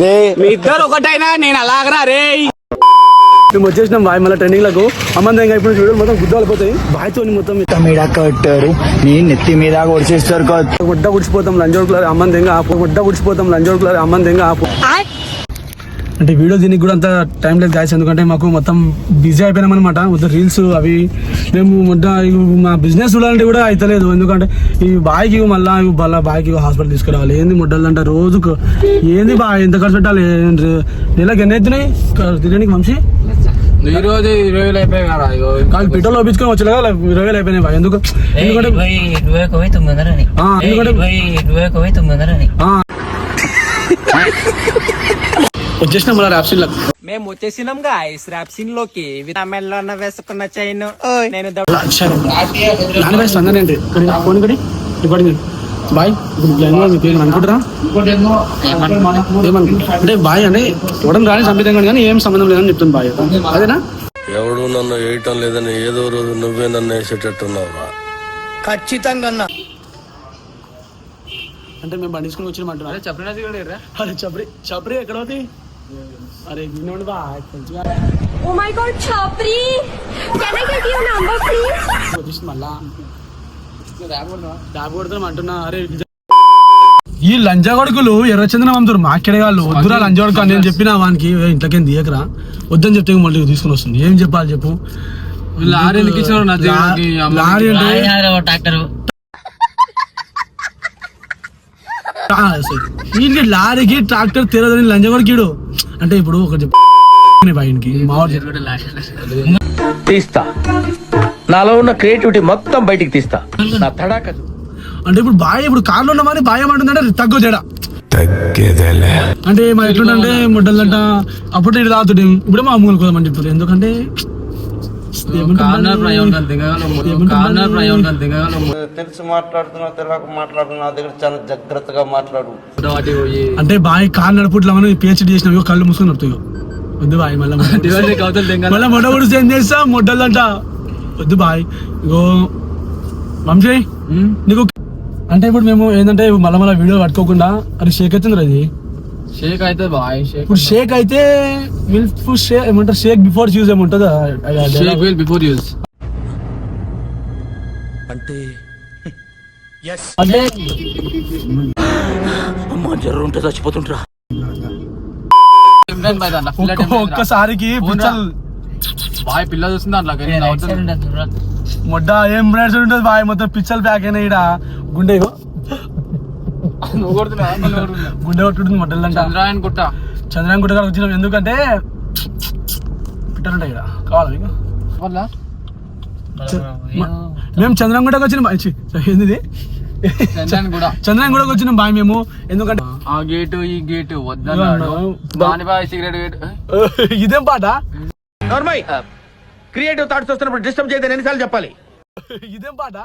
మీ ఇద్దరు ఒకటైనా నేను అలాగరా రే. మేము వచ్చేసినాం బాయ్ మళ్ళీ ట్రెండింగ్ లకు అమ్మందంగా ఇప్పుడు వీడియోలు మొత్తం గుద్దాలు పోతాయి బాయ్తో మొత్తం మీద కట్టారు నీ నెత్తి మీద కొడిచేస్తారు గుడ్డ ఉడిచిపోతాం లంజోడుకులారి అమ్మందంగా ఆపు గుడ్డ ఉడిచిపోతాం లంజోడుకులారి అమ్మందంగా ఆపు. అంటే వీడియో దీనికి కూడా అంత టైం లేదు గాయస్, ఎందుకంటే మాకు మొత్తం బిజీ అయిపోయినాం అనమాట. మొత్తం రీల్స్ అవి మేము మా బిజినెస్ చూడాలంటే కూడా అయితలేదు, ఎందుకంటే ఈ బాయ్కి మళ్ళీ బాయ్కి హాస్పిటల్ తీసుకురావాలి. ఏంది ముడ్డలంటే రోజుకు ఏంది బాయ్ ఎంత ఖర్చు పెట్టాలి, నెలకి ఎన్ని అవుతున్నాయి తినడానికి వంశీ? ఈ రోజు 20,000 అయిపోయాయి కదా. కాదు పెట్రోల్ పంపించుకొని వచ్చేలా 20,000 అయిపోయినాయి బాయ్. ఎందుకు? ఎందుకంటే వచ్చేసినాం మళ్ళీ ర్యాప్సిన్ లకు. మేము వచ్చేసినాం గాయ్స్ ర్యాప్సిన్ లోకి. మెల్లో వేసుకున్న చైన్ నేను సందనండి ఫోన్ కడి రికార్డింగ్ బాయ్ అనుకుంటారా అంటే బాయ్ అంటే చూడడం రాని సంపితం కానీ ఏం సంబంధం లేదని చెప్తుంది బాయ్. అదేనా? ఎవడు నన్ను వేయటం లేదని ఏదో రోజు నువ్వే నన్ను వేసేటట్టున్నావా? ఖచ్చితంగా అంటే మేము బండి తీసుకుని వచ్చినమంటున్నా. అరే చప్రి చప్రి ఎక్కడ అవుతాయి? అరే వినోండి bye Oh my God, Chapri! Can I get your number, please? వచ్చేసి మళ్ళా డాబు కొడుతున్నాం అంటున్నా. అరే ఈ లంజా కొడుకులు ఎర్రచందనం అమ్ముతారు మాకెడే వాళ్ళు. వద్దురా లంజా కొడుకు నేను చెప్పిన వానికి ఇంట్లోకేం దియకరా వద్దని చెప్తే మళ్ళీ తీసుకుని వస్తుంది. ఏం చెప్పాలి చెప్పు? లారీ వీళ్ళకి లారీకి ట్రాక్టర్ తెరదని లంజా కొడుకుడు. అంటే ఇప్పుడు ఒకటి చెప్పి తీస్తా, నాలో ఉన్న క్రియేటివిటీ మొత్తం బయటికి తీస్తా. నా తడాక అంటే ఇప్పుడు బాయ్ ఇప్పుడు కార్లో ఉన్నామని బాయ్ ఏమంటుందంటే తగ్గు తేడా అంటే మా ఎట్లుంటే ముడ్డలంట అప్పుడు ఇటు తాగుతుండే ఇప్పుడు మా అమ్మలు కోదామని చెప్తారు. ఎందుకంటే తెలిసి మాట్లాడుతున్నా తెలియక మాట్లాడుతున్నా దగ్గర చాలా జాగ్రత్తగా మాట్లాడు. అంటే బాయ్ కార్ నడుపుట్లేమని పిహెచ్డి చేసిన కళ్ళు మూసుకొని నడుపుతాయి. వద్దు బాయ్ మళ్ళీ మొట్ట పొడిచి ఏం చేస్తా మొడ్డలంట. వద్దు బాయ్. ఇగో వంశీ నీకు అంటే ఇప్పుడు మేము ఏంటంటే మళ్ళీ వీడియో పట్టుకోకుండా అది షేక్ అవుతుంది. అది షేక్ అయితే బాయ్. ఇప్పుడు షేక్ అయితే ఏమంటారు షేక్ బిఫోర్ యూజ్ ఏముంటుందా? బిఫోర్ యూజ్ అంటే అంటే జ్వరం ఉంటే చచ్చిపోతుంటా. ఒక్కసారికి బాయ్ పిల్ల చూస్తుంది అట్లా మొడ్డ ఏం బ్రాండ్స్ ఉంటుంది బాయ్ మొత్తం పిచ్చలు ప్యాక్ అయినా ఇక్కడ గుండె గుండె కొట్టుకుంటుంది మొడ్డలంట. చంద్రాయన్ గుట్ట కాడ వచ్చినాం. ఎందుకంటే పిట్టలుంటాయి ఇక్కడ కావాలి మీకు. మేము చంద్రంగుట్టకు వచ్చినాం. ఏంది చంద్రంగూడకు వచ్చినాం బాయ్ మేము. ఎందుకంటే ఆ గేటు ఈ గేటు వద్దన్నాడు. సిగరెట్ గేట్ ఇదేం పాట? క్రియేటివ్ థాట్స్ వస్తున్నప్పుడు డిస్టర్బ్ చేయదని ఎన్నిసార్లు చెప్పాలి? ఇదేం పాట?